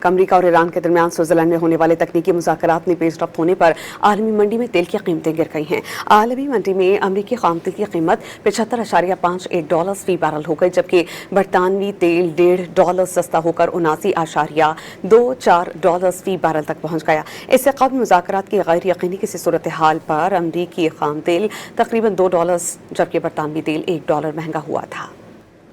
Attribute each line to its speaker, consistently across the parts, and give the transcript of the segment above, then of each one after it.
Speaker 1: अमरीका और ईरान के दरमियान स्विट्जरलैंड में होने वाले तकनीकी मुज़ाकरात में पेश रफ्त होने पर आलमी मंडी में तेल की कीमतें गिर गई हैं। आलमी मंडी में अमरीकी खाम तेल की कीमत $75.51 फी बैरल हो गई, जबकि बरतानवी तेल $1.5 सस्ता होकर $79.24 फी बैरल तक पहुंच गया। इससे कबल मुज़ाकरात की गैर यकीनी किसी सूरत हाल पर अमरीकी खाम तेल तकरीबन $2 जबकि बरतानवी तेल $1 महंगा हुआ था।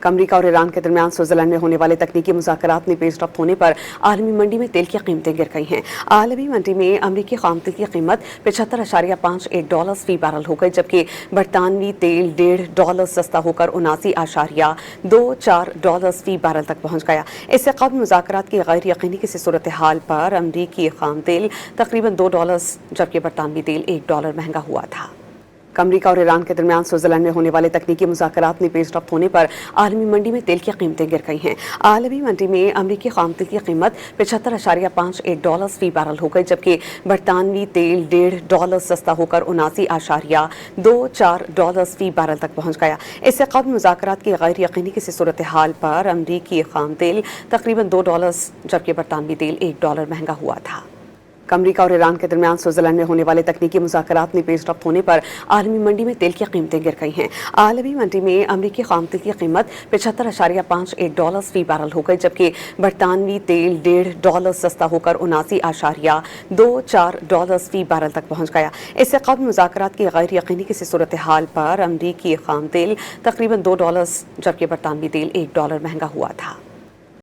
Speaker 1: अमरीका और ईरान के दरमियान स्विट्जरलैंड में होने वाले तकनीकी मुज़ाकरात में पेश रफ्त होने पर आलमी मंडी में तेल की कीमतें गिर गई हैं। आलमी मंडी में अमरीकी खाम तेल की कीमत $75.51 फी बैरल हो गई, जबकि बरतानवी तेल $1.5 सस्ता होकर $79.24 फी बैरल तक पहुंच गया। इससे कबल मुज़ाकरात की गैर यकीनी किसी सूरत हाल पर अमरीकी खाम तेल तकरीबन $2 जबकि बरतानवी तेल $1 महंगा हुआ था। अमरीका और ईरान के दरमियान स्विट्जरलैंड में होने वाले तकनीकी मुज़ाकरात में पेश रफ्त होने पर आलमी मंडी में तेल की कीमतें गिर गई हैं। आलमी मंडी में अमरीकी खाम तेल की कीमत $75.51 फी बैरल हो गई, जबकि बरतानवी तेल $1.5 सस्ता होकर $79.24 फी बैरल तक पहुंच गया। इससे कबल मुज़ाकरात की गैर यकीनी किसी सूरत हाल पर अमरीकी खाम तेल तकरीबन $2 जबकि बरतानवी तेल $1 महंगा हुआ था। अमरीका और ईरान के दरमियान स्विट्जरलैंड में होने वाले तकनीकी मुज़ाकरात में पेश रफ्त होने पर आलमी मंडी में तेल की कीमतें गिर गई हैं। आलमी मंडी में अमरीकी खाम तेल की कीमत $75.51 फी बैरल हो गई, जबकि बरतानवी तेल $1.5 सस्ता होकर $79.24 फी बैरल तक पहुंच गया। इससे कबल मुज़ाकरात की गैर यकीनी किसी सूरत हाल पर अमरीकी खाम तेल तकरीबन $2 जबकि बरतानवी तेल $1 महंगा हुआ था।